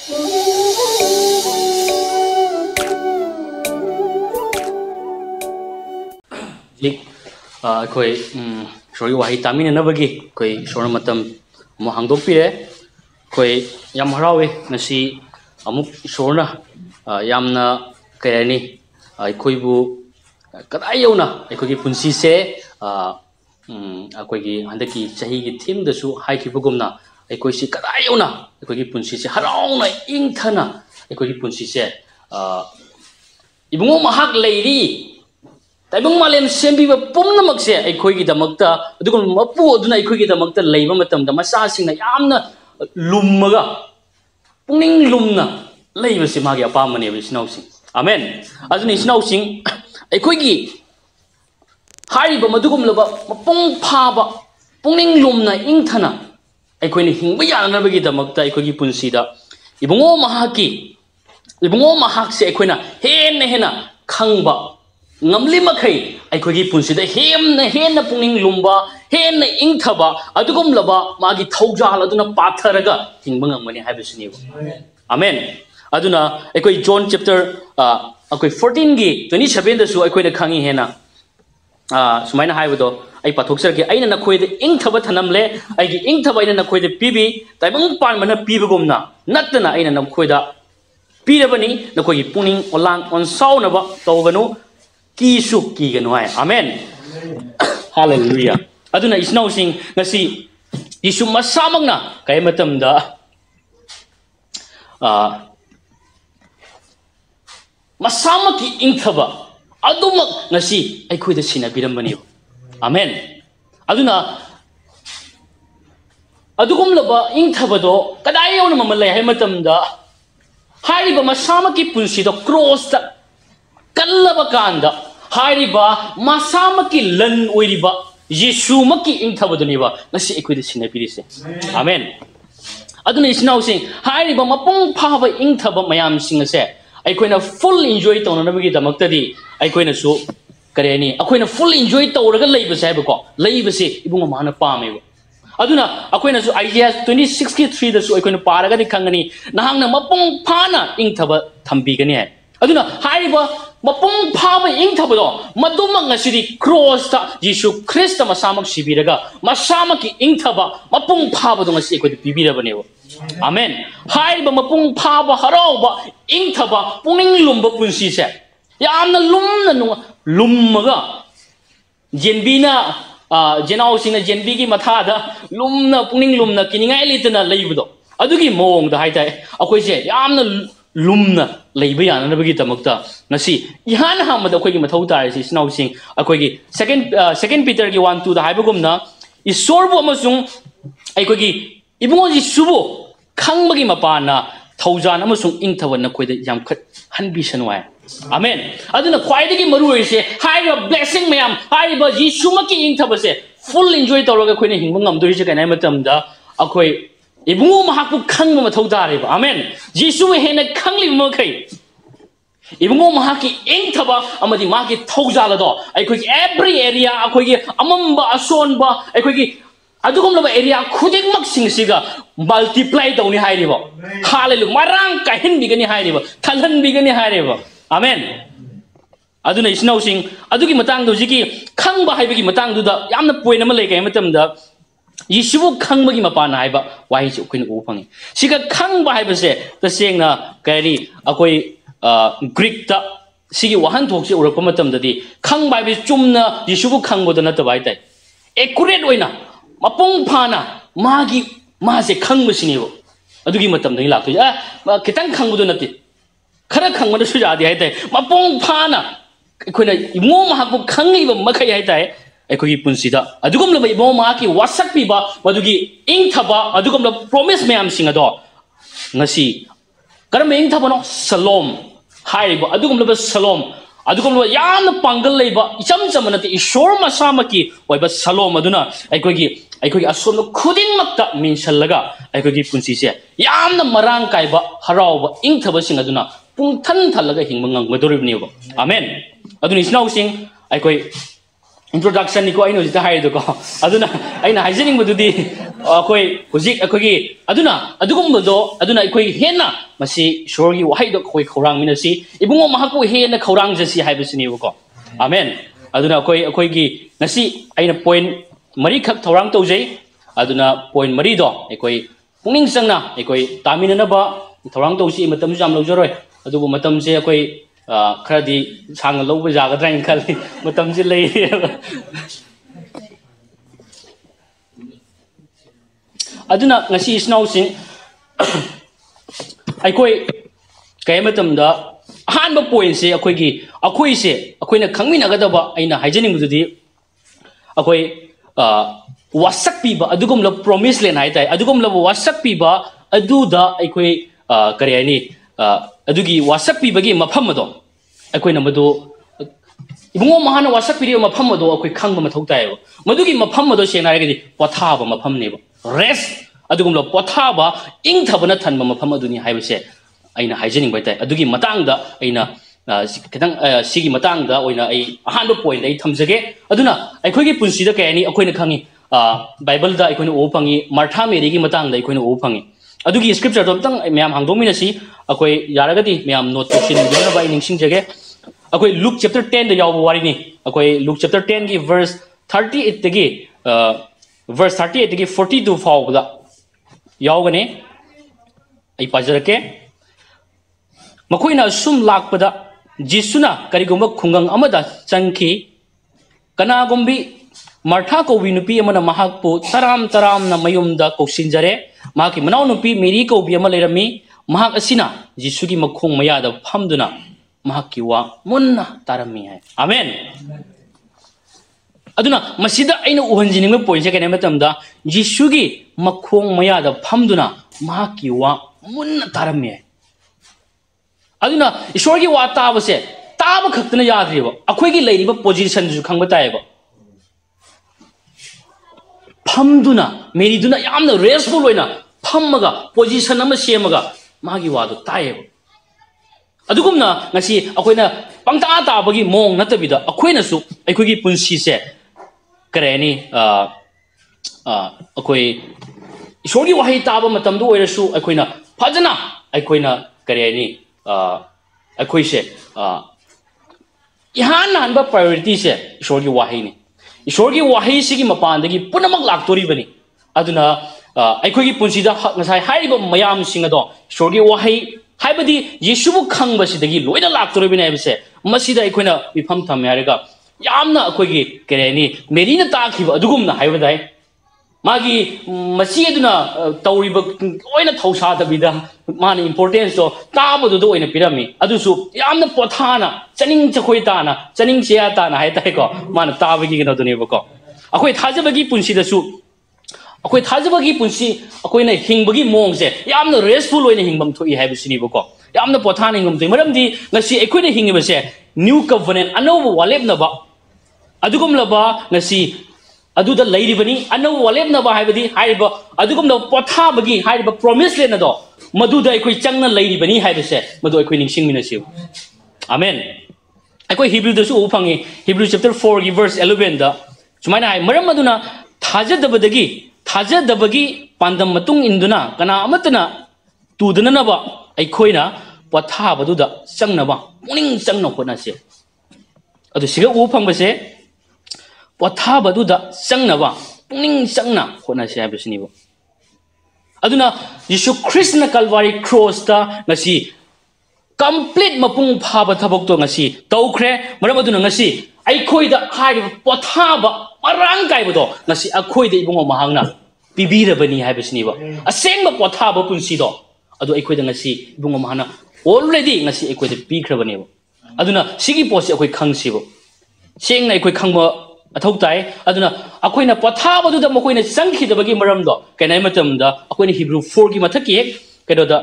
Koi sorry wahi tamin na bagi koi sorna matam mo hangdok pire koi yam harawe nasi amuk sorna yamna kayani koi bu kadai yauna koi ki punsi se koi ki handaki chahi ki theme da su hai ki bugumna koi si kadai yauna koi ki punsi se harauna ingthana koi ki punsi se ibungo mahak leiri Taibung malem sembi ba pumna makse ai khoi gi damakta adugum mapu aduna ai khoi gi damakta leiba matam da masa singna yamna lummaga pungning lumna leiba si magi apa mane bi sinau sing amen aduni sinau sing ai khoi gi hari ba madugum laba mapung pha ba pungning lumna ingthana ai khoi ni hingba yana ba gi damakta ai khoi gi punsi da ibungo mahak se ai khoi na hena khangba ngamli makai ai khoi gi punsi da hemna pungning lumba hena ingthaba adugum laba magi thoujal aduna patharaga hingba ngamani haibisini amen aduna ai khoi John chapter akoi 14 gi 27 da su ai khoi da khangi hena sumaina haibodo ai pathokser gi aina na khoi da ingthaba thanamle ai gi ingthaba aina na khoi da pibi taibang pan mana pibagumna natna aina na khoi da pirabani na khoi gi pungning olang on saunaba tawganu Kisu ki ganuai amen hallelujah aduna isnau sing ngasi isu masamangna kai matam da masamaki ingthaba adumak ngasi ai khoi da sina birambani amen aduna adugum laba ingthaba do kadai yona mamalai hai matam da hariba masamaki punsi do cross da Kallaba kanda hariba masamaki lan oiriba Yesu maki ingthabaduniba ngasi ekwida sinapirise amen aduna isnau sing hariba mapung phaba ingthaba mayam singase aikoina full enjoy tawna gi damaktadi aikoina su kareni akoina full enjoy tawraga leibase habako leibase ibunga mana pameba aduna akoina su Isaiah 26:3 da su aikoina paraga ni khangani nahangna mapung phana ingthaba thambigani hai aduna hariba mapung phaba ingthabado madumang ngasidi cross ta Yesu Christ masamak sibiraga masamaki ingthaba mapung phaba do ngasi ko pibirabane amen hariba mapung phaba harauba ingthaba pungning lumba punsi se yamna lummaga jenbina jenau sina jenbigi mathada lumna pungning lumna kiningai litna leibdo adugi mong da haitai akoi se yamna lumna leiba yana na bagi tamakta nasi ihan hamada khoi gi mathau tar si sinau sing akoi gi second Peter gi 1:2 da haibagumna isorbu amasung ai khoi gi ibungo ji subo khangmagi mapana thaujan amasung ingthawan na khoi da yam khat hanbi sanwai amen aduna khwaidagi maru oise haiba blessing mayam haiba ji sumaki ingthabase full enjoy tawraga khoi na hingba ngamdori se kanai matamda akoi ibungo mahaku khangma mathau tareba amen Jesu hena khangli makai ibungo mahaki ingthaba amadi maki thoujala do aikoi every area akoi amamba asonba aikoi adugum laba area khuding mak singsiga multiply dawni hairibo hallelujah marang kahin bigani hairibo thalhan bigani hairibo amen aduna isnau sing adugi matang do jiki khangba haibagi matang du da yamna point ama lei kai matamda Yisubu khangba gi mapana haiba wahi chu kuin u phangi siga khangba haiba se ta sengna kari akoi Greek ta sigi wahan thok se urakpa matam dadi khangba bi chumna Yisubu khangbo da na ta bai tai accurate oina mapung phana ma se khangba sini bo adugi matam dai lakto kitang khangbu do nati khara khangba da su ja di hai tai mapung phana koina imo ma habu khangi ba makai hai tai aikoi punsida adugum la ibo ma ki wasak pi ba madugi ingthaba adugum la promise mayam singa do ngasi karam ingthaba no salom haiba adugum la salom adugum la yam pangal leiba icham chamanati ishor ma samaki oiba salom aduna aikoi asom khuding makta minsallaga aikoi punsi se yamna marang kaiba harauba ingthaba singa duna pung than thalaga hingma ngangmadoribni ba amen aduni isnau sing aikoi introduction ni ko aino jita haido ko aduna aina haijening bududi akoi hojik akoi aduna adugum do aduna akoi hena masi shorgi wahai do koi khorang minasi ibungo mahaku he na khorang jasi haibasini ko amen aduna koi gi nasi aina point mari khak thorang tawjai aduna point mari do koi pungning sangna koi tamina na ba thorang tawsi matam jam lojoroi adubu matam se koi khadi sang loba jaga train khali matam se lei aduna ngasi snow sing koi kay matam da han ba point se akoi se akoina khangmina ga da ba aina haijening bududi akoi wasak piba adugum la promise len hai tai adugum la wasak piba aduda akoi kare ani adugi wasak piba gi mafam do akoina madu ibungo mahana wasak piri mafam do akoi khangba mathau tai madugi mafam do sena ga di potha ba mafam ne ba rest adugum la potha ba ingthabana thanba mafam aduni haibase aina haijening bai tai adugi matang da aina kitang sigi matang da oina ai ahan point ai thamjage aduna aikoi gi punsi da kai ani akoina khangi bible da aikoina o phangi martha mary gi matang da aikoina o phangi adugi scripture dom tang myam hangdomina si akoi yaragati myam note section dina bai ningsing jage akoi luke chapter 10 da yaw wari ni akoi luke chapter 10 gi verse 38 tagi verse 38 tagi 42 faw da yaw gane ai pajarake makoina sum lakpada jisuna karigumba khungang amada chanki kana gombi martha ko winupi amana mahakpu taram na mayumda koksinjare maki manaw nupi meri ko bi ama lerami mahak asina jisugi makhong maya da phamduna mahaki wa munna tarami hai amen aduna masida aina uhanjini me point se kene matamda jisugi makhong maya da phamduna mahaki wa munna tarami hai aduna ishorgi wa tabase taba khaktana yadriba akhoigi leiriba position ju khangba taiba phamduna meriduna yamna restful oina phammaga position ama semaga magi wadu taiba adugumna ngasi akoina pangta tabagi mong natabida akoina su aikoigi punsi se kareni akoi ishorgi wahi taba matamdu oirasu akoina phajana aikoina kareni akoi se ihan hanba priority se ishorgi wahi ni ishorgi wahi sigi mapandagi punamak laktori bani aduna aikoi gi punsida ngasai haiba mayam singado ishorgi wahi haibadi yesubu khangba sidagi loina laktori bani abse masida aikoina mifam tham yarega yamna akoi gi kereni merina takhiba adugumna haibadai magi masi aduna tawriba oina thausa dabida mani importance to tabudu do oina pirami adusu yamna pothana chaning chakhoi tana chaning sia tana hai tai ko mana tabagi gino duni bako akoi thajabagi punsi da su akoi thajabagi punsi akoina hingbagi mongse yamna restful oina hingbam thoi hai bisini bako yamna pothana hingam thoi maramdi ngasi akoina hingibase new covenant anobu waleb na ba adugum laba ngasi aduda lairibani anu walebna ba haibadi haiba adugumna pothabagi haiba promise lena do maduda ekoi changna lairibani haibase madu ekoi ningsing minasiu amen ekoi hebrew da su uphangi hebrew chapter 4 gi verse 11 da sumaina hai maram maduna thajadabagi pandam matung induna kana amatna tudana na ba ekoina pothabaduda changna ba puning changna khona se adu siga uphang base pothabaduda changnaba pungning changna khona se habisnibo aduna Yesu Krishna Calvary cross ta ngasi complete mapung phaba thabok to ngasi tawkhre maram aduna ngasi ai khoida hai pothaba marang kai bodo ngasi akhoida ibungo mahangna pibirabani habisnibo asengba pothaba punsi do adu ai khoida ngasi ibungo mahana already ngasi ai khoida pikhrabanibo aduna sigi posi akoi khangsibo sengna ai khoi khangba athau tai aduna akoina pothabadu da makoina changkhidabagi maramdo kenai matamda akoina Hebrew 4 gi mathaki kedo da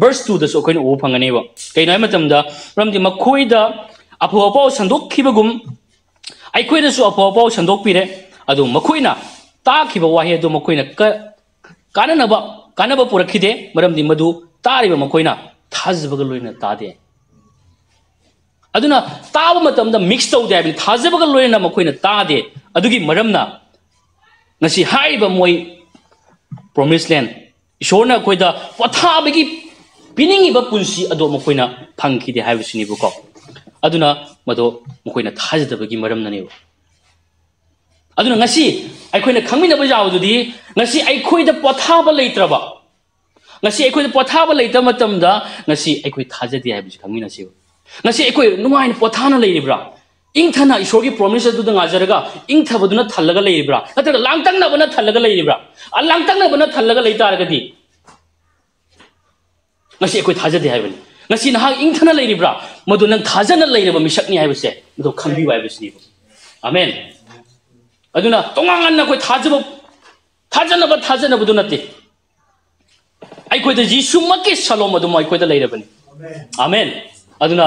verse 2 da so akoina o phangani ba kenai matamda ramdi makoida apho sandok khibagum aikoina su apho sandok pire adu makoina ta khiba wahe do makoina kanaba purakhide maramdi madu tariba makoina thazbaga loina tade aduna tawa matamda mix tawde abi thajabaga loina makoina tade adugi maramna ngasi haiba moi promised land ishorna koida pothabagi piningiba punsi ado mokoina phangkhide haibisini buko aduna mado mokoina thajadabagi maramnani aduna ngasi aikoina khangmina ba jawdudi ngasi aikoida pothaba leitraba ngasi aikoida pothaba leita matamda ngasi aikoi thajadi haibisi khangmina si ngasi aikoi numain pothana leiribra ingthana isorgi promise adu ngajaraga ingthabaduna thallaga leiribra natara langtangna bana thallaga leiribra langtangna bana thallaga leitaragadi ngasi aikoi thajadi haibani ngasi naha ingthana leiribra madu nang thajana leiraba misakni haibise madu khangbi haibisni amen aduna tonganganna koi thajana badu nate aikoi da jisu makki salom adu mai koi da leirabani amen aduna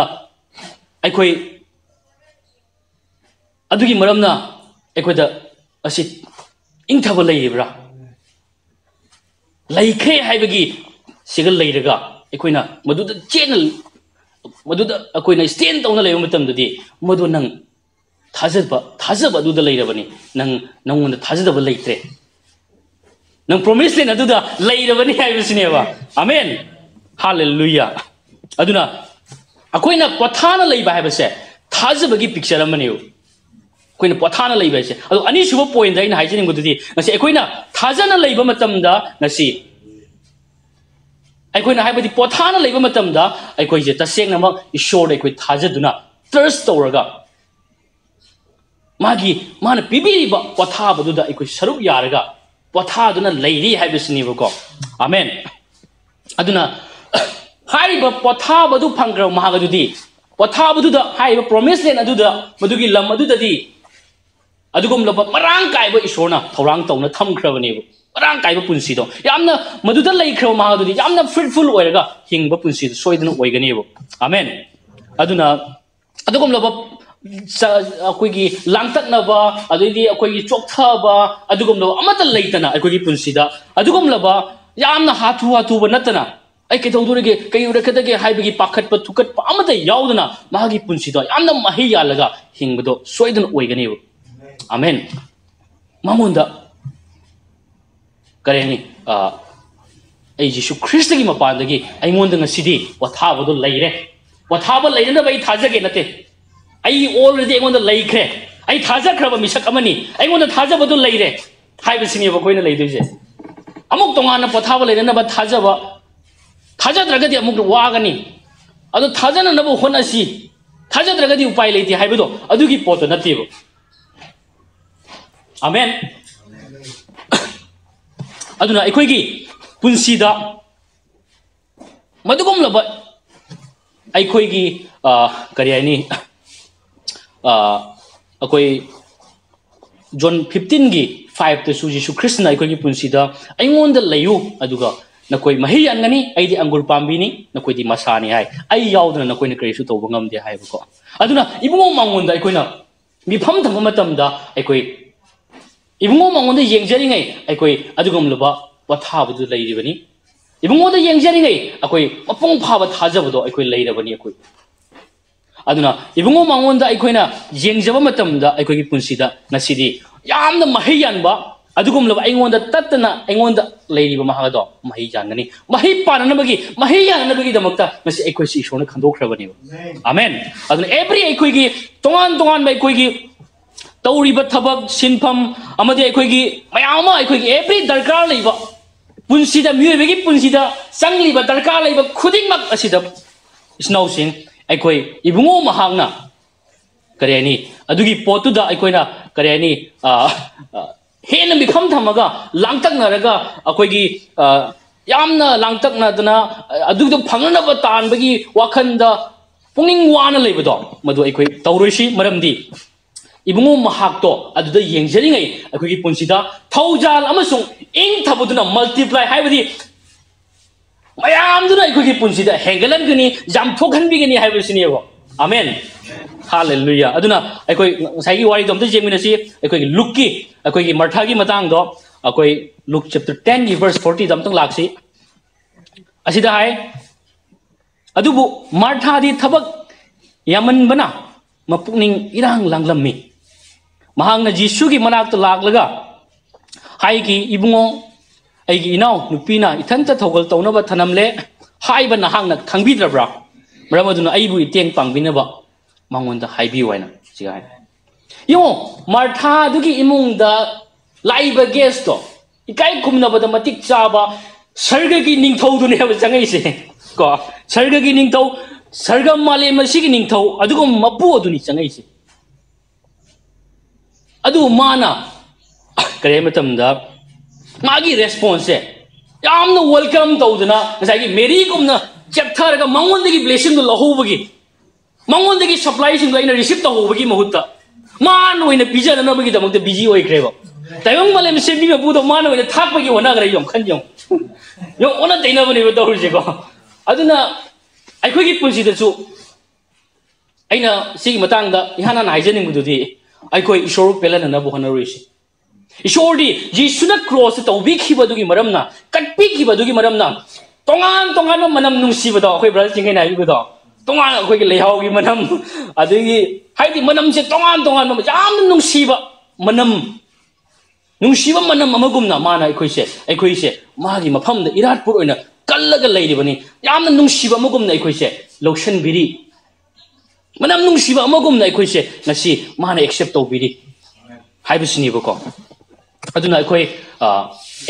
aikoi adugi maramna aikoi da asi ingthaba leiribra laikhe haibagi sigal leiraga aikoina maduda channel maduda akoina stand tawna leyo matamdadi madu nang thajaba aduda leirabani nang thajadaba leitre nang promise le aduda leirabani haibisneba amen hallelujah aduna akoina pathana leiba haibase thajabagi picture amani akoina pathana leiba se adu ani suba point da ina haijini gududi ngasi akoina thajana leiba matamda ngasi aikoina haibadi pothana leiba matamda aikoi je taseng namak ishor aikoi thajaduna thirst tawraga magi mana pibiriba pothabaduda aikoi saruk yaraga pothaduna leiri haibisni bako amen aduna haiba pothabadu phangra mahagadudi pothabaduda haiba promise len aduda madugi lam adudadi adugum laba marang kaiba ishorna thorang tawna thamkhrabani marang kaiba punsido yamna maduda leikhra mahagadudi yamna fruitful oiraga hingba punsido soidana oigani amen aduna adugum laba akoigi langtaknaba adidi akoigi chokthaba adugum laba amata leitana akoigi punsida adugum laba yamna hathu ba natana ai ke tawdurige kai urakadage haibagi pakhatpa thukatpa amata yaudana mahagi punsido yamna mahi yalaga hingbado soidana oigani amen mamonda kareni ai jisu christagi mapandagi aingonda ngasidi wathhabado leire wathaba leirana bai thajage nate ai already aingonda leikre ai thajakraba misak amani aingonda thajabadu leire haibisini bakoina leidoje amuk tongana pothaba leirana ba thajadragadi amuk wagani adu thajana nabu honasi thajadragadi upai leiti haibido adugi poto natebo amen aduna aikoigi punsida madugum laba aikoigi kariani akoi John 15 gi 5 to suji su Krishna aikoigi punsida aingonda layu aduga nakoi mahi angani aidi angur pambini nakoi di masani hai ai yaudna nakoi na kresu to bangam de hai ko aduna ibungo mangonda aikoina mifam thangma matamda aikoi ibungo mangonda yengjari ngai aikoi adugum laba wathabudu leiribani ibungo da yengjari ngai akoi mapong phaba thajabdo aikoi leirabani akoi aduna ibungo mangonda aikoina yengjaba matamda aikoigi punsida nasidi yamna mahiyanba adugum laba aingonda tatna aingonda leiriba mahagado mahi jangani mahi pananabagi mahi yanabagi damakta nasi aikoi si ishona khandokhrabani amen aduna every aikoigi tongan bai koigi tawriba thabak sinpham amadi aikoigi mayama aikoigi every darkar leiba punsida miyebagi punsida sangliba darkar leiba khudingmak asida isnausin aikoi ibungo mahagna kareni adugi potuda aikoina kareni hena mifam thamaga langtaknaraga akoigi yamna langtaknadana adugdo phangnaba tanbagi wakhanda pungning wana leibodo madu aikoi tawroisi maramdi ibungo mahakto aduda yengjeringai akoigi punsida thaujal amasung ingthabuduna multiply haibadi mayamduna aikoigi punsida hengalanggani jamthokhanbigani haibisinibo amen hallelujah aduna aikoi saigi wari domta jengminasi aikoi lukki aikoi marthagi matang do aikoi Luke chapter 10 verse 40 damtang laksi asida hai adubu martha di thabak yaman bana mapukning irang langlammi mahangna jisu gi manak to laklaga hai ki ibungo aigi inaw nupina ithanta thogal tawna ba thanamle हाइबा नहांगना खंगबिद्रब्रा मरम अदुना आइबु इतेंग पांगबिनबा मंगोंदा हाइबि वाइना सिगाय यो Martha दुगी इमुंगदा Laiba guest तो इकाई खुमनबदा मतिक चाबा सर्गगी निंगथौदुने हबा चंगैसे को सर्गगी निंगथौ सर्ग माले मसिगी निंगथौ अदुगो मपु अदुनि चंगैसे अदु माना करे मतमदा मागी रेस्पॉन्स है यामना वेलकम तौदना ngसागी मेरी गुमना चेप्थरगा मंगोंदगी ब्लेसिंग दो लहोबगी मंगोंदगी सप्लाई सिंग लाइना रिसीव तहोबगी महुत्ता मान ओइना पिजननबगी दमकते बिजी ओइख्रेबा ताइबंग माले सेबी मपुदो मान ओइना थाकबगी होनागरे यम खनजम यो ओना दैनबनि बो तौरजेको अदुना अखोगी पुंसिदसु अइना सिगी मतंगदा इहाना नाइजनिंगबुदुदि अखोई ईश्वर पेलननबो होनरुइसि ईश्वरदी जीसुना क्रॉस तौबिखिबदुगी मरमना कटपिखिबदुगी मरमना तोंगान तोंगान मनम नुंसिबदो अखोई ब्रदर चिंगै नाइबदो तोंगान अखोई लेहावगी मनम अदुगी हाइदि मनम से तोंगान तोंगान याम नुंसिबा मनम अमगुमना माना अखोइसे मागी मफमदा इराटपुर ओइना कल्लगा लैरिबनी याम नुंसिबा अमगुमना अखोइसे लौशनबिरी मनम नुंसिबा अमगुमना अखोइसे ngasi माना एक्सेप्ट तौबिरी हाइबसिनिबको अदुना अखोई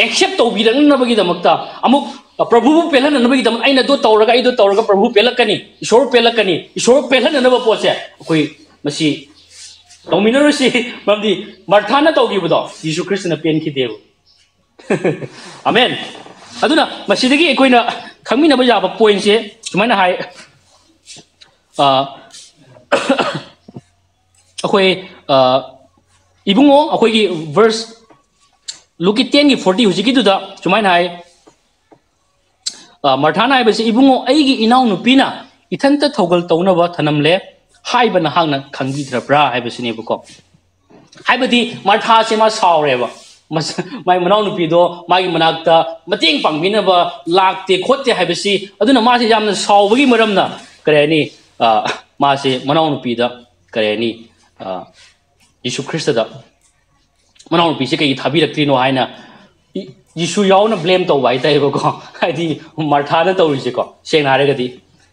एक्सेप्ट तौबिरनबगी दमकता अमुक प्रभु पेलननबगी दम आइना दो तौरगा प्रभु पेलकनी ईश्वर पेलननब पोसे अखोई मसी तौमिनरसी ममदी मार्थाना तौगिबदो यीशु क्रिस्टना पेनखिदेव आमेन अदुना मसीदगी अखोइना खंगमिनब याबा पॉइंट से सुमाइना हाय अखोई इबुंगो अखोई वर्स लुकी 10 की 40 हुजिकी दुदा सुमाइना हाय मार्थाना हाइबसे इबुंगो आइगी इनाउ नुपीना इथंत थौगल तौनबा थनमले हाइबा नहांगना खंगबिद्रब्रा हाइबसिनेबको हाइबदी मार्था से मा सावरेबा माई मनाउ नुपीदो मागी मनाक्ता मतेंग पांगबिनबा लाक्ते खोते हाइबसी अदुना मासे यामना सावबगी मरमना करेनी मासे मनाउ नुपीदा करेनी यीशु ख्रिस्टदा मनाउ नुपीसे कई थाबिरक्त्रिनो हाइना यीशु याउना ब्लेम तौबा हाइताइबको हाइदी मार्थाना तौरिसेको सेंगना हारगदी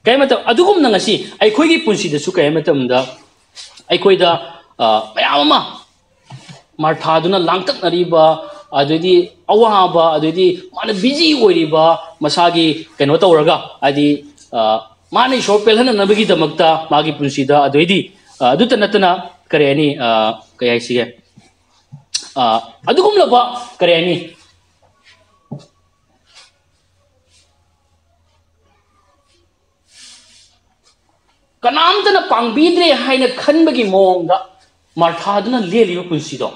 कई मतलब अदुगुम नंगसी अखोइगी पुंसिदसु कई मतमदा अखोइदा मयामा मार्थादुना लांगतकनरिबा अदुदी अवाबा अदुदी माने बिजी ओइरिबा मसागी कनो तौरगा आदि माने ईश्वर पेलहननबगी दमकता मागी पुंसिदा अदुदी अदुत नतना करेनी कयाइसिगे अदुगुम लबा करेनी कनामतना पांगबिद्रे हाइना खनबगी मोंगदा मार्थादुना लेलिबा पुंसिदो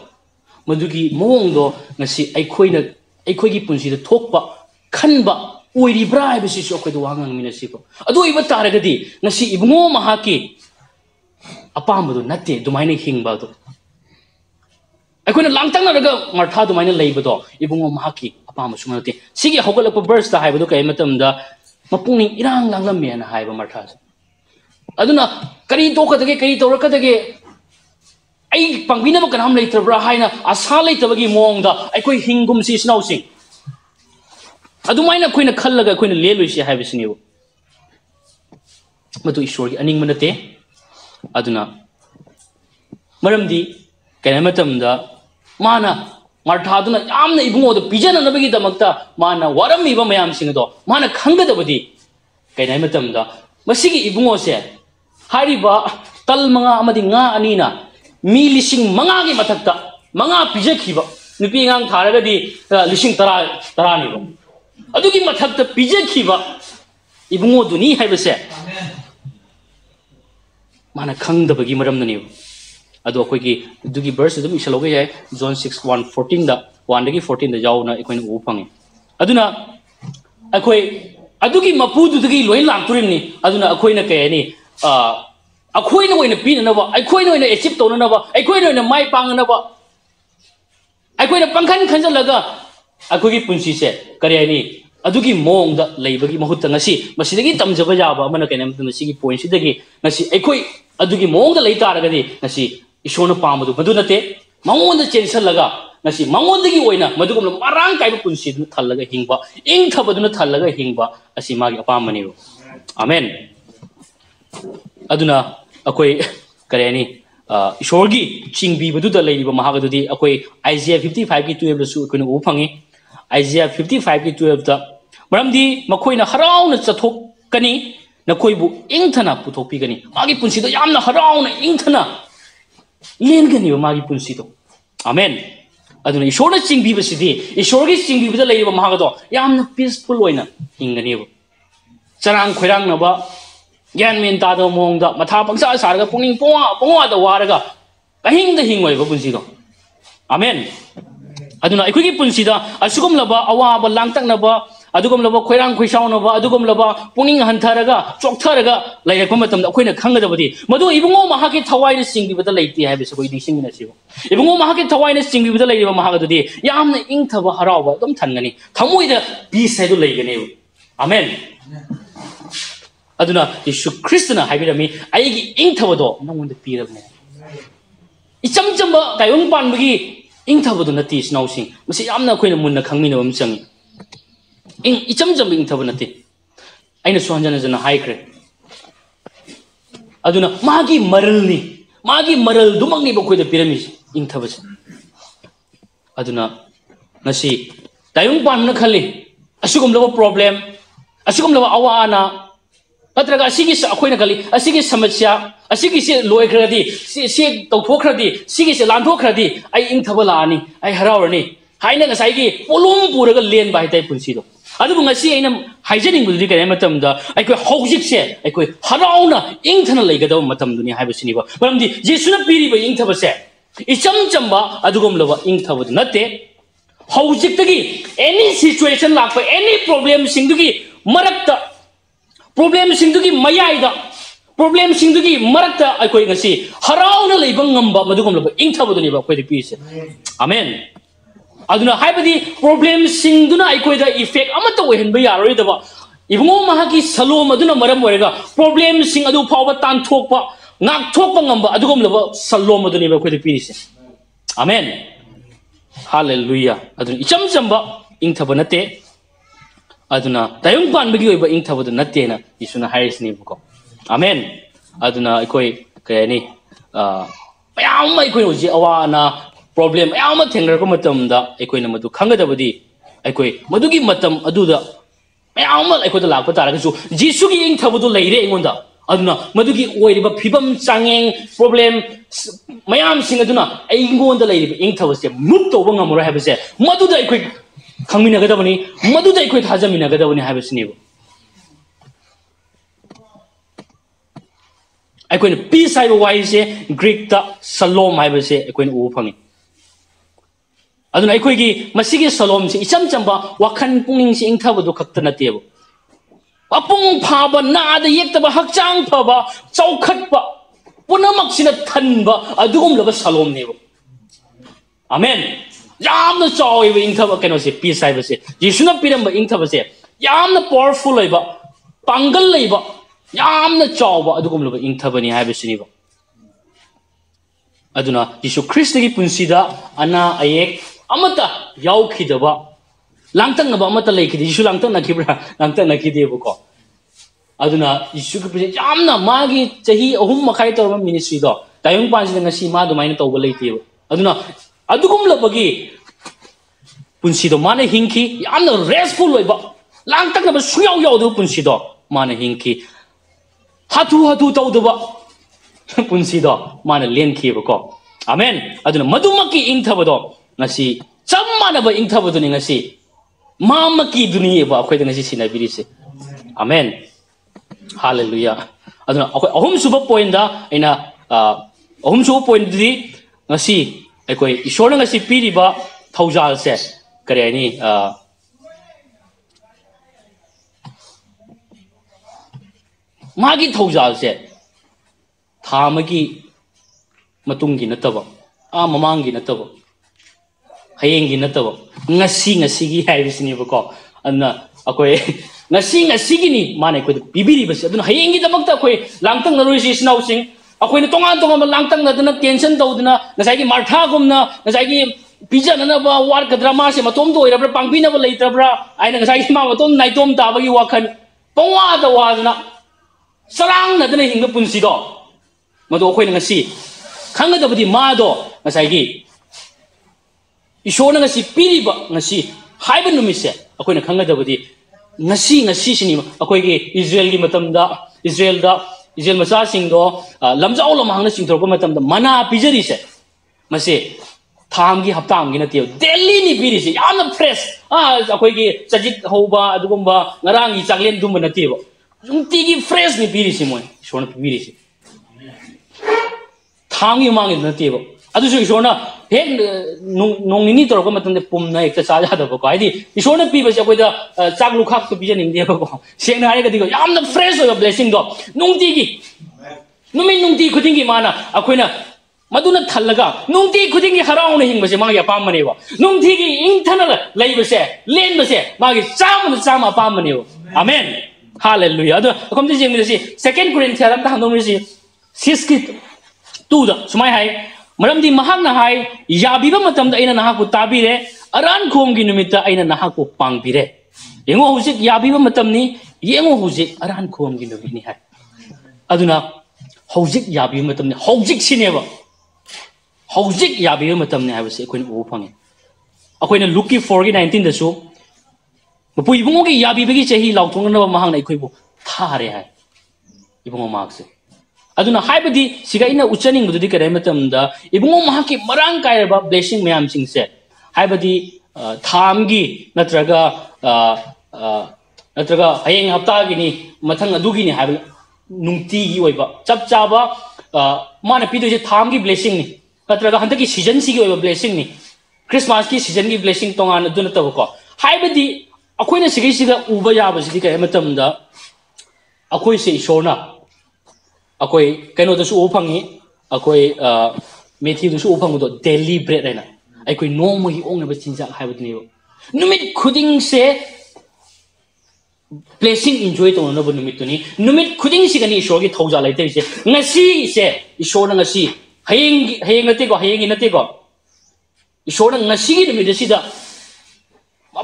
मदुगी मोंगदो ngasi अखोइगी पुंसिदा थोकपा खनबा ओइरिब्रा हाइबसिसु अखोइदो वांगन मिनसिबो अदु इबा तारगदी ngasi इबुंगो महाकी अपामबदो नते दुमाइना हिंगबादो अखोइना लांगतंगरगा मार्था दुमाइना लैबदो इबुंगो महाकी अपाम सुमनते सिगी हौगलप बर्स ता हाइबदो कई मतमदा मपुंगनी इरांग लांगलमेना हाइबा मार्था अदुना करी तोकदगे करी तौरकदगे आई पांगबिनब कनाम लेत्रब्रा हाइना आशा लेतबगी मोंगदा अखोइ हिंगुम सि स्नाउसिंग अदुमाइना अखोइना खल्लगा अखोइना लेलुइसे हाइबसिनिबो मदु ईश्वरगी अनिंग मनते अदुना मरमदी कनामतमदा माना मार्थादुना यामना इबुंगोदो पिजननबगी दमकता माना वारमिबा मयामसिंगदो माना खंगदबदी कनामतमदा मसिगी इबुंगोसे हारिबा तल मंगा अमदी nga anina mi lising manga gi mathakta manga pijakhiba nupi ngang tharagadi lising tara ni bo adugi mathakta pijakhiba ibungo duni haibase mana khangdabagi maramnani adu akhoi dugi verse adum isaloge jai John 6:1-14 da 1 dagi 14 da jauna ekoin u phangi aduna akhoi adugi mapudu dagi loin langturimni aduna akhoi na kayani अखोइना ओइना पिननबा अखोइना ओइना achieve तौननबा अखोइना ओइना माइ पांगनबा अखोइना पंखन खंजलगा अखोगी पुंसी से करेनी अदुगी मोंगदा लेबगी महुत्ता ngasi मसिदगी तमजबा याबा मन केनम ngasi पॉइंट सिदगी ngasi अखोइ अदुगी मोंगदा लेतारगदी ngasi ईश्वरना पामदु मदु नते मंगोंदा चेंसलगा ngasi mangodagi oina madugum marang kai punsi du thallaga hingba ingthabaduna thallaga hingba asi magi apamani amen aduna akoi kareni ishorgi chingbi badu da leiba mahagadudi akoi Isaiah 55 ki 12 su koina u phangi Isaiah 55 ki 12 da maramdi makoina harauna chathok kani nakoibu ingthana puthokpi gani magi punsi do yamna harauna ingthana len gani magi punsi do amen aduna ishorna chingbi basidi ishorgi chingbi bada leiba mahagado yamna peaceful oina hingani charang khoirang naba yan men ta do mong da matha pangsa sarga punging pongwa da waraga kahing da hingwai ba punsi do amen aduna ikhugi punsi da asugum laba awa ba langtak na ba adugum laba khoirang khoisaw na ba adugum laba puning hantharaga choktharaga lairak matam da khoina khanga da badi madu ibungo mahaki thawai na singbi bada leiti ha bese koi dising na sibo ibungo mahaki thawai na singbi bada leiba mahaga dudi yamna ingthaba harawa dum thangani thamoi da peace hai do leigane amen aduna Yesu Kristna haibirami aigi ingthabado nangonda pirabne icham chamba tayong panbagi ingthabado nati snausing masi yamna khoina munna khangmina bam changi icham chamba ingthaba nati aina suhanjana jana haikre aduna magi maral dumangni ba khoida pirami ingthabase aduna nasi tayong panna khali asugum laba problem asugum laba awana atraga asigi akoina kali asigi samasya asigi se loi khradi se tawthokhradi sigi se landthokhradi ai ingthabala ani ai harawrani haina ngasai gi polum puraga len bai tai punsi do adu ngasi aina haijening budi kai matam da ai koi hojik se ai koi harawna ingthana leigado matam duni haibasini ba maramdi jesuna piri ba ingthabase icham chamba adugum laba ingthabadu natte hojik tagi any situation lakpa any problem singdugi marakta problem singdugi mayaida problem singdugi marakta akoi ngasi harawna leiba ngamba madugum laba ingthabaduni ba akoi pise amen aduna haibadi problem singduna akoi da effect amata ohenba yaroi da ba ibungo mahaki salom aduna maram orega problem sing adu phawba tan thokpa ngak thokpa ngamba adugum laba salom aduni ba akoi pise amen hallelujah aduna icham chamba ingthabanate aduna tayong panbagi oiba ingthabadu nattena isuna harisni buko amen aduna ikoi kayani mayam ikoi oji awana problem mayam thengrar ko matam da ikoi na madu khangadabadi ikoi madugi matam aduda mayam ikoi da lakpa taraga su jisugi ingthabadu leire engonda aduna madugi oiriba phibam changeng problem mayam sing aduna aingonda leiriba ingthabase move toba ngamura habase maduda ikoi khangminagadabani maduda ikoi thajaminagadabani habasini aikoina peace haiba waise Greek ta shalom haibase aikoina u phangi aduna aikoigi masigi shalom se icham chamba wakhan pungning se ingthabadu khakta natebo apung phaba naada yektaba hakchang phaba chaukhatba punamak sina thanba adugum laba shalom nebo amen yamna chawiba ingthaba keno se peace haiba se jisuna piramba ingthaba se yamna powerful laiba pangal laiba yamna chawba adugum laba ingthabani haiba siniba aduna Yesu Kristagi punsida ana ayek amata yaukhidaba langtang naba amata lekhidi Yesu langtang nakhibra langtang nakhidebo ko aduna Yesu Krist yamna magi chahi ahum makhai torma ministry do tayong pansi ngasi ma dumaina tawba leitebo aduna adugum labagi punsido mana hingki yamna restful loiba langtak na suyaw yaw do punsido mana hingki hatu tawdaba punsido mana lenki bako amen aduna madumaki ingthabado ngasi chammana ba ingthabado ni ngasi mamaki duniya ba akhoi ngasi sinabirise amen hallelujah aduna akhoi ahum suba point da ina ahum suba point di ngasi akhoi ishorna ngasi piriba thaujal se kare ni magi thaujal se thamagi matungi nataba mamangi nataba hayengi nataba ngasi gi haibisini bako anna akoi ngasi gi ni mane ko bibiri bas aduna hayengi damakta akoi langtang naruisi snausing akoi na tongan langtang na dana tension tawduna nasai gi martha gumna nasai gi पिजननबा वारकद्रा मासे मतोम तो ओइरब्रा पांगबिनबा लेत्रब्रा आइना ngसाई मा मतोम नाइतोम ताबगी वाखन पवादा वादना सरang nadana hingba punsi do mado akoina ngasi khanggadabadi ma do ngasai gi ishona ngasi piriba ngasi haiba numise akoina khanggadabadi ngasi sini akoi gi Israel gi matamda Israel masa sing do lamjau lamhangna sing thorba matamda mana pijari se mase tham gi haptam gi natio daily ni piri se yamna fresh akoi gi sajik hoba adugumba ngarang gi chaklen dumba natio nungtigi fresh ni piri si moi ishona piri si tham gi mangi natio adu so ishona he nong ni tor ko matam de pum na ek sa ja da ko ai di ishona pi ba se ko da chak lu khak to bi ning de ko seng na ai ga di ko yamna fresh o blessing do nungtigi nungti khuding gi mana akoina maduna thalaga nungti khuding gi harau na hing ba se ma ya pam mane ba nungti gi ing thana lai ba se len ba se ma gi chama pam mane amen Hallelujah. Ado akom di jeng si 2 Corinthians ram ta handom si 6 2 da sumai hai maram di mahak na hai yabi ba matam da ina na ku tabi re aran khom gi numit da ina na ku pang bi re yengo hujik yabi ba matam ni yengo hujik aran khom gi numit ni hai aduna hujik yabi matam ni hujik sine ba hujik yabi matam ni hai ba se koin u phangi akoina looking for gi 19 da so Pui bungo ki yabi bagi chahi lautung na mahang na ikoi bu thare hai ibungo mak se aduna haibadi siga ina uchaning bududi kare matam da ibungo mahang ki marang kai ba blessing mayam sing se haibadi thamgi natraga hayeng hapta gi ni mathang adugi ni haib nungti gi oiba chap chaba mana pidu je thamgi blessing ni natraga handaki season si gi oiba blessing ni Christmas ki season gi blessing tongan aduna ta ko haibadi akoina sigai siga uba yaba sidi kai matam da akoi se ishona akoi kaino da su uphangi akoi methi da su uphangu do daily bread aina akoi normal hi ong na ba chinja haibudni numit khuding se blessing enjoy to na bu numit tuni numit khuding siga ni ishor gi thauja lai te se ngasi se ishona ngasi hayeng na te ko hayeng na te ko ishona ngasi gi numit sida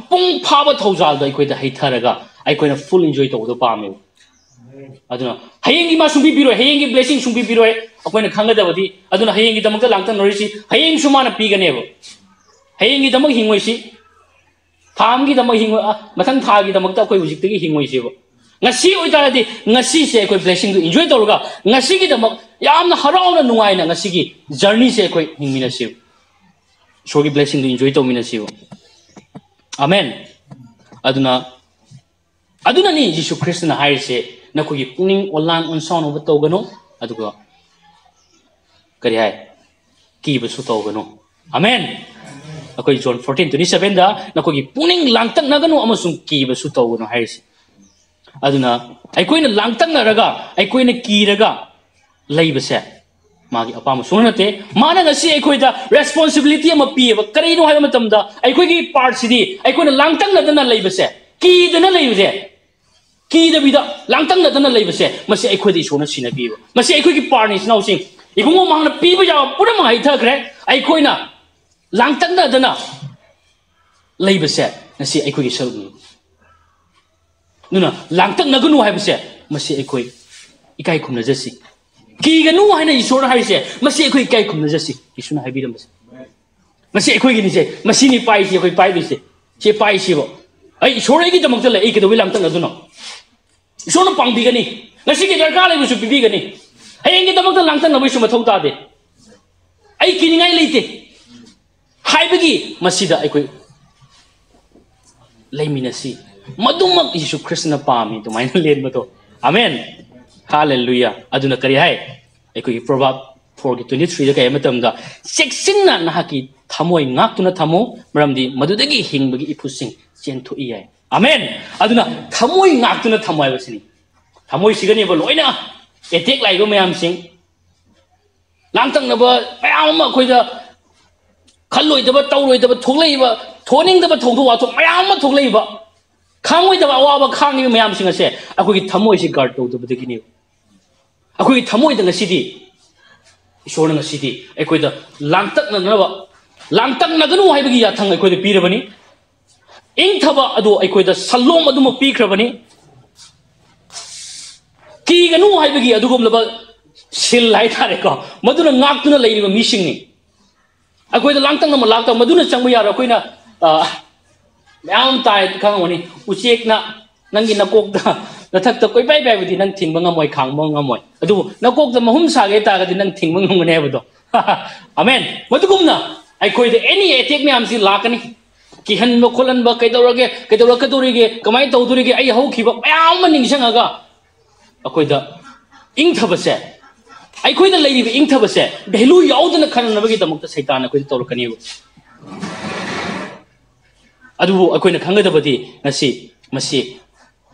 Pung Paba Tozal by Quita Hitaraga, I could have full enjoy to the palm. I don't know. Haying must be biro, haying blessing should be biro, upon a Kangadavati, I don't know, haying the Maka Lantan Rishi, haying Shumana Piganevo. Haying the Making Wishi, Tamgi the Making Matan Tagi the Maka Wishi, Hingishi. Nasi Utadi, Nasi say blessing to enjoy Tolga, Nasiki the Mak, Yam the Haran and Nuaina, Nasiki, journey say quite Minasiv. Shogi blessing to enjoy to Minasiv. Amen. Aduna ni Jesus Christ na hai se na ko gi puning online on sound of to gano aduga kari hai ki ba su to gano amen akoi John 14:27 da na ko gi puning langtak na gano amasung ki ba su to gano hai se aduna ai koina langtak na raga ai koina ki raga lai ba se magi apama sunate mana ngasi ai koida responsibility ama pi ba kari no hai matam da ai koi gi part sidi ai koina langtak na dana lai ba se ki dana lai ba se ki da bida langtak na dana lai ba se masi ai koida isona sina bi ba masi ai koi gi part ni snau sing ibungo mangna pi ba ja pura ma hai thakre ai koina langtak na dana lai ba se nasi ai koi gi sal ni nuna langtak na gunu hai ba se masi ai koi ikai khumna jasi Kiganu hai na isona hai se masi ekoi kai khumna jasi isuna hai biram se masi ekoi gi ni se masi ni pai se ekoi pai bi se pai se bo ai isona gi damak la ek do wilam tang aduno isona pang bi gani ngasi gi darka lai bu su bi gani ai ngi damak lang tang na bu su ma thau ta de ai ki ni ngai leite hai bi gi masi da ekoi lai minasi madumak Yesu Christ na pa mi to mai len ma to amen Hallelujah. Aduna kari hai. Eko Proverb 4:23 kaya matam da seksin na nahaki thamoi ngak tuna thamo maramdi madudagi hingbagi ipusing chen thu iyai. Amen. Aduna thamoi ngak tuna thamoi basini. Thamoi sigani ba loina attack lai go mayam sing. Langtang na ba mayam ma khoi da khaloi da ba tauroi da ba thoklei ba thoning da ba thongthu wa tho mayam ma thoklei ba khangoi da ba wa ba khang ni mayam sing ase akoi gi thamoi si guard to da ba dagi ni akoi thamoi da ngasi di ishona ngasi di akoi da langtak na ba langtang naganu haibagi yathang aikoi da pirabani ingthaba adu aikoi da salom adu ma pikrabani ki ganu haibagi adugum laba sil lai thare ko maduna ngaktuna leiriba misingni aikoi da langtang na malakta maduna changbu yara koina mayam tai khangwani uchekna nangi nakok da nathak ta koi bai bai budi nang thingba ngamoi khangba ngamoi adu nakok da mahum sage ta ga di nang thingba ngone hebudo amen madugumna aikoi da any attack me amsi lakani ki hanba kholanba kaidorage kamai tawdurige ai hokhiba mayam ma ningsangaga akoi da ingthabase aikoi da leiriba ingthabase value yaudana khananabagi damakta saitan akoi da tawrakani adu akoi na khangadabadi ngasi masi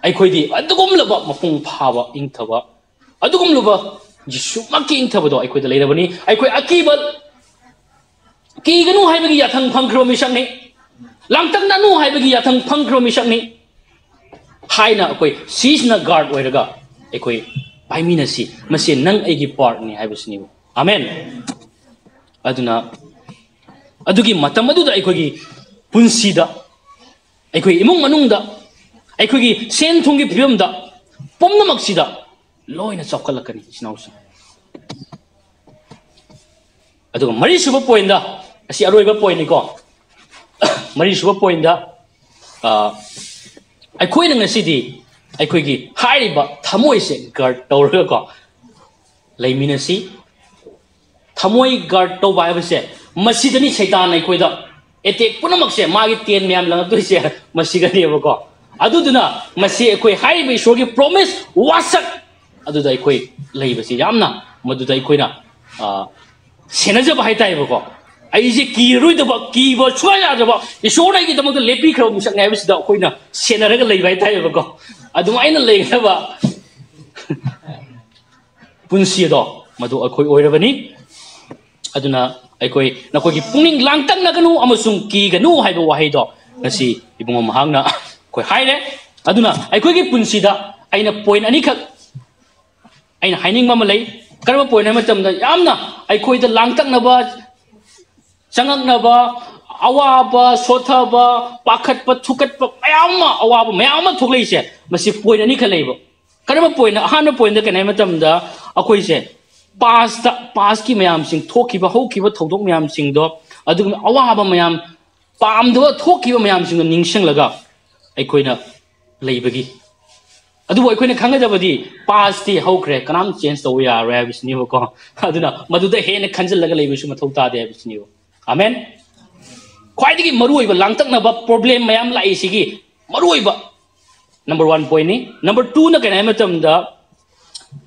aikoi di adugum laba mapung phaba ingthaba adugum laba jisu makki ingthabado aikoi da leirabani aikoi akibal ki ganu haibagi yathang phangkhro misang ni langtang nanu haibagi yathang phangkhro misang ni haina akoi sisna guard oiraga aikoi paimina si masi nang aigi part ni haibasni amen aduna adugi matam aduda aikoi punsida aikoi imung manungda aikoi sen thungi phibamda pomnamaksida loina chawkalakani sinausi aduga mari suba point da asi aroiba point ni ko mari suba point da aikoi na ngasidi aikoi gi haiba thamoi se guard tawra ko leiminasi thamoi guard to ba ba se masidani saitan aikoi da attack punamak se magi ten myam lang tu se masigani ba ko aduduna masi aikoi haiba shogi promise wasak aduda aikoi leibasi yamna maduda aikoi na senajaba haitai ba ko aije kiroi ki bo chwaya jaba isona gi damak lepi khro musak ngai bisida koina senaraga leibai tai ba ko adum aina leigaba punsi do madu akoi oirabani aduna aikoi nakoi gi pungning langtang naganu amasung ki ganu haiba wahai do ngasi ibungo mahangna koi haire aduna aikoi gi punsi da aina point ani khak aina haining ma malai karma point na matam da yamna aikoi da langtang na ba changaknaba awaba sothaba pakhatpa thukatpa mayama awaba mayama thukleise masi point ani khalaiba karama point ahana point da kanai matamda akoi se pass ki mayam sing thokiba hokiba thodok mayam sing do adugum awaba mayam pamdo thokiba mayam sing ningsang laga aikoina leibagi adu aikoina khangajabadi pass ti hokre kanam change to ya rabisni ko aduna maduda hena khanjal laga leibisu mathauta de bisni amen khwaidigi maruiba langtaknaba problem mayam lai sigi maruiba number 1 point ni number 2 na kanai matamda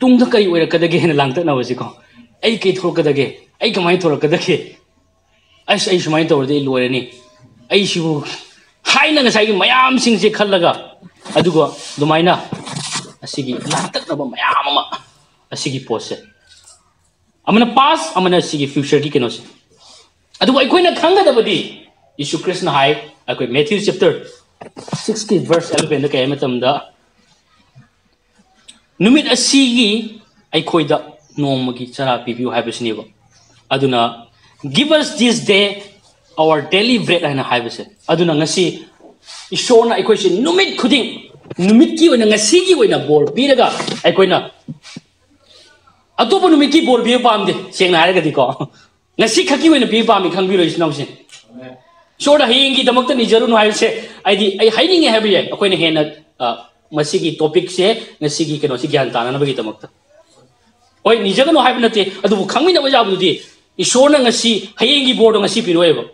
tungda kai oira kadage na langtakna wasiko ai kai thorkadage ai kamai thorkadage ai sumai tawrde loirani ai sibu haina ngasai gi mayam singse khallaga adugo dumaina asigi langtaknaba mayam ama asigi pose amana past amana asigi future ki kenose adugo aikoina khangadabadi Yeshu Krishna hai akoi Matthew chapter 6 verse 11 da kay matamda numit asigi aikoi da nomagi chara pibiu haibasniba aduna give us this day our daily bread ana haibase aduna ngasi ishona aikoi se numit khuding numit ki oina ngasi gi oina bor piraga aikoina atopa numit ki bor bi pamde sengna haraga diko ngasi khaki oina pi pami khangbi loi sinausin Shorta hingi damakta ni jaru no haise ai hiding have ye akoina hena masigi topic se ngasigi keno si gyan tana na bagi damakta oi ni jaga no have nate adu khangmi na baja bu di ishona ngasi hingi board ngasi piroeba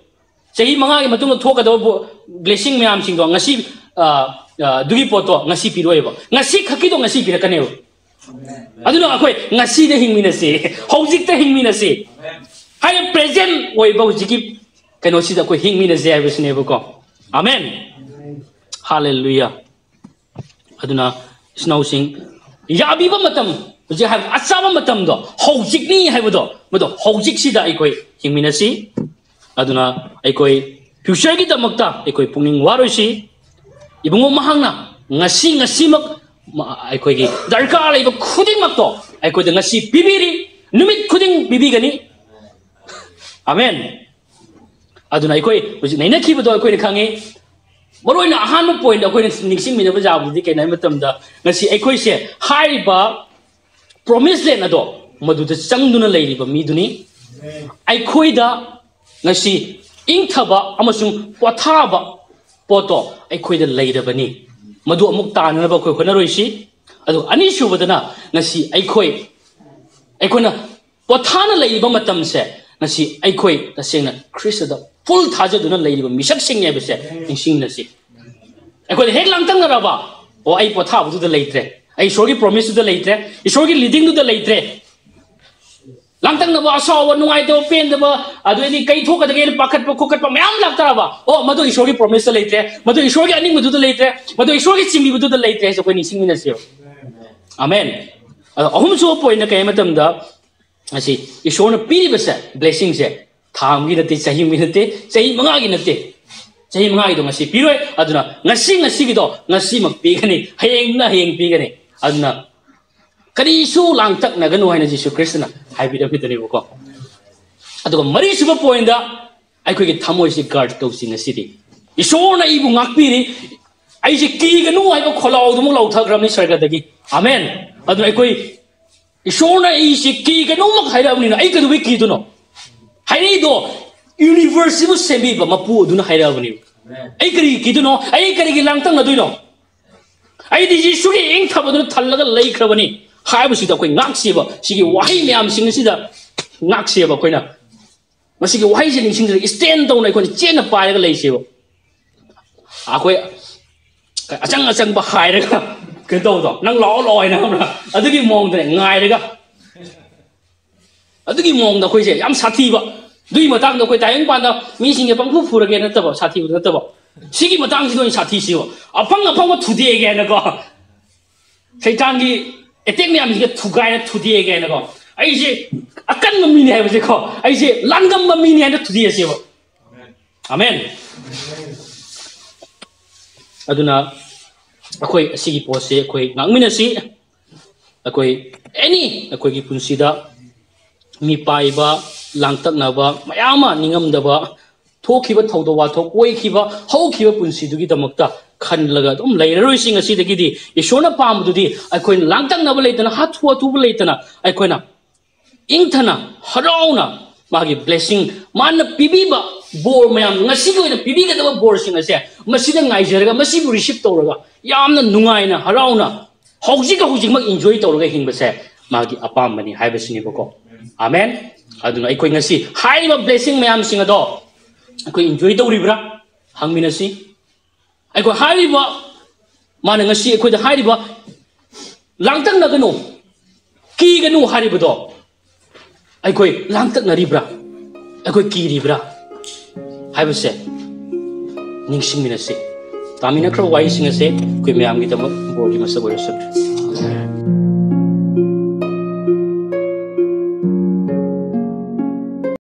sehi manga gi matung thoka do blessing myam sing do ngasi dugi poto ngasi piroeba ngasi khaki do ngasi pirakane adu no akoi ngasi de hingmina se hojik ta hingmina se hai present oi ba hojiki kano sida ko hingmina se habisne ko amen hallelujah aduna snow sing yabi ba matam je have asaba matam do hojik ni haibodo modo hojik sida ai koi hingmina si aduna ai koi future gi damakta ai koi pungning warosi ibungo mahangna ngasi mak ai koi gi darka laiba khuding mak to ai koi da ngasi bibiri numit khuding bibi gani amen aduna ikoi hojik naina khibado ikoi khangi maroina ahan point ikoi ningsing mina ba jabudi ke nai matam da ngasi ikoi se haiba promise le na do madu da changduna leiri ba mi duni ikoi da ngasi ingthaba amasung pothaba poto ikoi da leira bani madu amuk tanana ba koi khona roisi adu ani shubadana ngasi ikoi na pothana leiri ba matam se ngasi ikoi da sengna Christ da full thaja duna leiri ba misak sing ye bese ningsing na si ikoi hek langtang na ba o ai potha bu da leitre ai sorgi promise da leitre sorgi leading da leitre langtang na ba asawa nungai to pen da ba adu ni kai thoka da ge pakhat pa khokat pa mayam lakta ba o madu sorgi promise da leitre madu sorgi aning madu da leitre madu sorgi chimbi bu da leitre so koi ningsing na si amen ahum so point na kai matam da asi ishona piri basa blessing se tham gi nate chahi mi nate chahi manga gi nate chahi manga gi do ngasi piroi aduna ngasi gi do ngasi mak pi gani hayeng na hayeng pi gani aduna kari su lang tak na ganu haina Jesus Christ na haibi da pitani ko aduga mari suba point da ai ko gi thamoi si guard to si ngasi di ishona ibu ngak piri ai si ki ganu ai ko kholau du mu lau thakram ni sarga dagi amen aduna ai koi ishona isi ki ganu mak haira ni na ai ka du ki du no hairi do universe bu sembi ba mapu du na haira ni ai kari ki du no ai kari gi lang tang na du no ai di ji su gi ing thab du thal ga lei khra bani hai bu si da koi ngak si ba si gi wai myam sing si da ngak si ba koi na ma si gi wai ji ning sing da stand down na koi chen na pa ga lei si ba a koi achang ba hai ra ga ke do do nang lo loi na ba adu gi mong da ngai ra ga adu gi mong da koi se yam sathi ba dui matang da koi tayang pan da mi sing ge pang phu phu ra ge na ta ba sathi bu ta ba sigi matang si koi sathi si ba apang ba thu de ge na ko saitan gi etek mi am gi thu gai na thu de ge na ko ai se akan ma mi ne hai ba se ko ai se langam ma mi ne na thu de se ba amen aduna akoi asigi pose akoi ngangmina si akoi any akoi gi punsida mi paiba langtak na ba mayama ningam da ba thokhiba thodo wa thok oi khiba hokhiba punsi du gi damakta khan laga dum leiroi sing asi da gi di ishona pam du di akoi langtak na ba leitana hathua tu ba leitana akoi na ingthana harauna magi blessing man pibi ba bor mayam ngasi go na pibi ga da bor sing ase masida ngai jerga masi bu receive tawraga yamna nungai na harauna hojik mak enjoy tawraga hingba se magi apam bani haiba sini bako amen aduna ikoi ngasi haiba blessing mayam sing ado ikoi enjoy tawribra hangmina si ikoi haiba mana ngasi ikoi da haiba langtang na gano ki gano hariba do ikoi langtak na ribra ikoi ki ribra haiba se ningsing mina se tamina kro wai singa se koi mayam gi tam bor gi masa boy